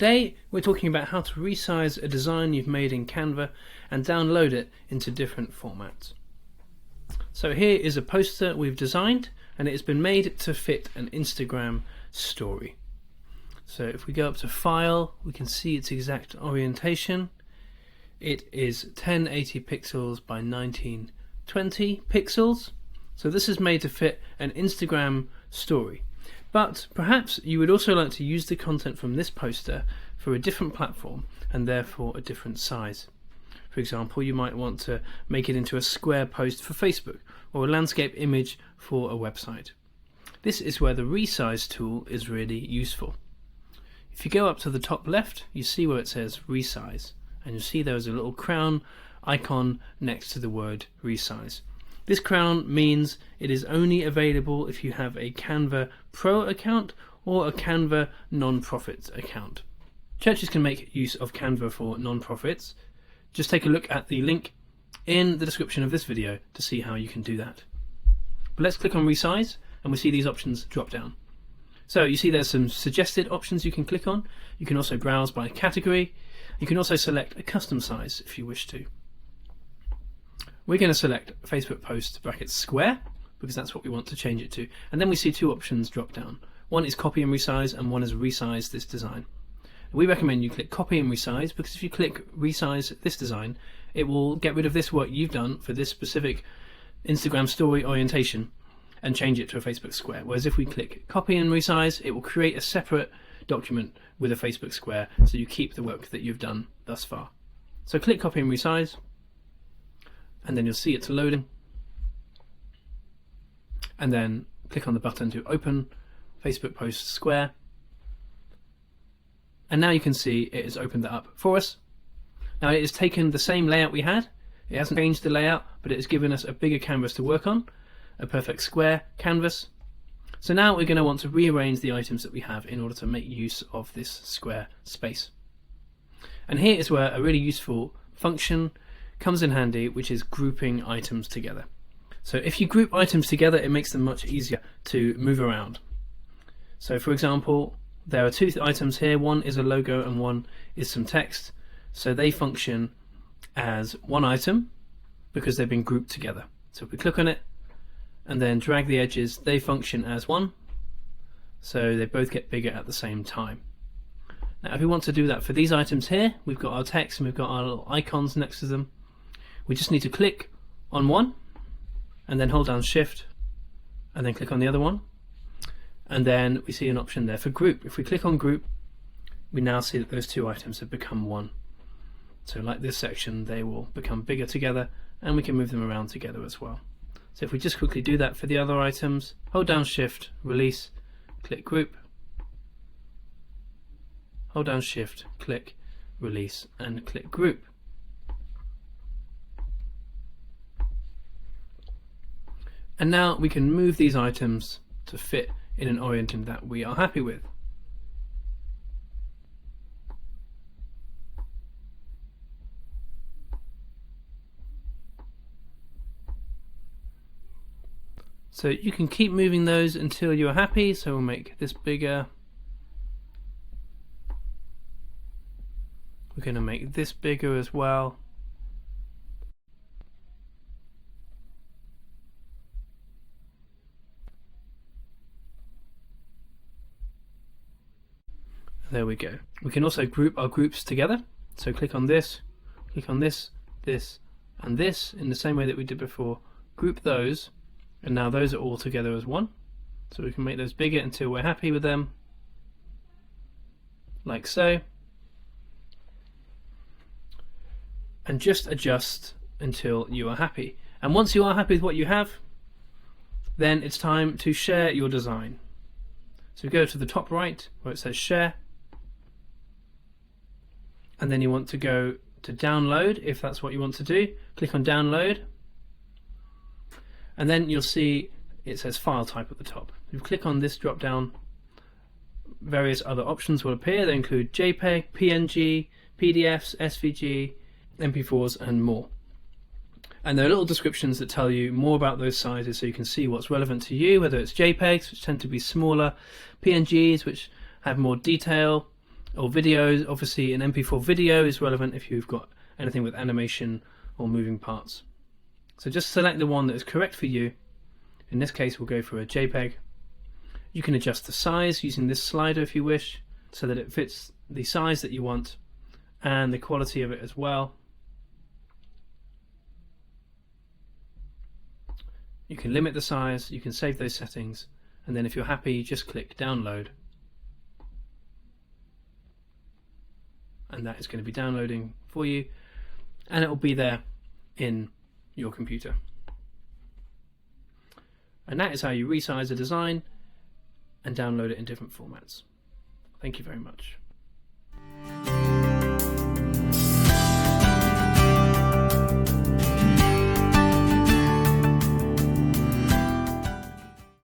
Today we're talking about how to resize a design you've made in Canva and download it into different formats. So here is a poster we've designed, and it has been made to fit an Instagram story. So if we go up to File, we can see its exact orientation. It is 1080 pixels by 1920 pixels. So this is made to fit an Instagram story. But perhaps you would also like to use the content from this poster for a different platform and therefore a different size. For example, you might want to make it into a square post for Facebook or a landscape image for a website. This is where the resize tool is really useful. If you go up to the top left, you see where it says resize, and you'll see there's a little crown icon next to the word resize. This crown means it is only available if you have a Canva Pro account or a Canva non-profit account. Churches can make use of Canva for non-profits. Just take a look at the link in the description of this video to see how you can do that. But let's click on resize and we see these options drop down. So you see there's some suggested options you can click on. You can also browse by category. You can also select a custom size if you wish to. We're going to select Facebook post brackets square because that's what we want to change it to. And then we see two options drop down. One is copy and resize, and one is resize this design. We recommend you click copy and resize because if you click resize this design, it will get rid of this work you've done for this specific Instagram story orientation and change it to a Facebook square. Whereas if we click copy and resize, it will create a separate document with a Facebook square, so you keep the work that you've done thus far. So click copy and resize, and then you'll see it's loading, and then click on the button to open Facebook post square, and now you can see it has opened that up for us. Now it has taken the same layout we had, it hasn't changed the layout, but it has given us a bigger canvas to work on, a perfect square canvas. So now we're going to want to rearrange the items that we have in order to make use of this square space. And here is where a really useful function comes in handy, which is grouping items together. So if you group items together, it makes them much easier to move around. So for example, there are two items here, one is a logo and one is some text. So they function as one item because they've been grouped together. So if we click on it and then drag the edges, they function as one. So they both get bigger at the same time. Now if we want to do that for these items here, we've got our text and we've got our little icons next to them. We just need to click on one and then hold down Shift and then click on the other one, and then we see an option there for group. If we click on group, we now see that those two items have become one. So like this section, they will become bigger together and we can move them around together as well. So if we just quickly do that for the other items, hold down Shift, release, click group, hold down Shift, click release and click group. And now we can move these items to fit in an orientation that we are happy with. So you can keep moving those until you're happy. So we'll make this bigger. We're going to make this bigger as well. There we go. We can also group our groups together. So click on this, this, and this in the same way that we did before. Group those, and now those are all together as one. So we can make those bigger until we're happy with them, like so. And just adjust until you are happy. And once you are happy with what you have, then it's time to share your design. So go to the top right where it says share, and then you want to go to download if that's what you want to do. Click on download, and then you'll see it says file type at the top. If you click on this drop down, various other options will appear. They include JPEG, PNG, PDFs, SVG, MP4s and more. And there are little descriptions that tell you more about those sizes so you can see what's relevant to you, whether it's JPEGs, which tend to be smaller, PNGs, which have more detail, or videos. Obviously an MP4 video is relevant if you've got anything with animation or moving parts. So just select the one that is correct for you. In this case we'll go for a JPEG. You can adjust the size using this slider if you wish, so that it fits the size that you want and the quality of it as well. You can limit the size, you can save those settings, and then if you're happy just click download, and that is going to be downloading for you, and it will be there in your computer. And that is how you resize a design and download it in different formats. Thank you very much.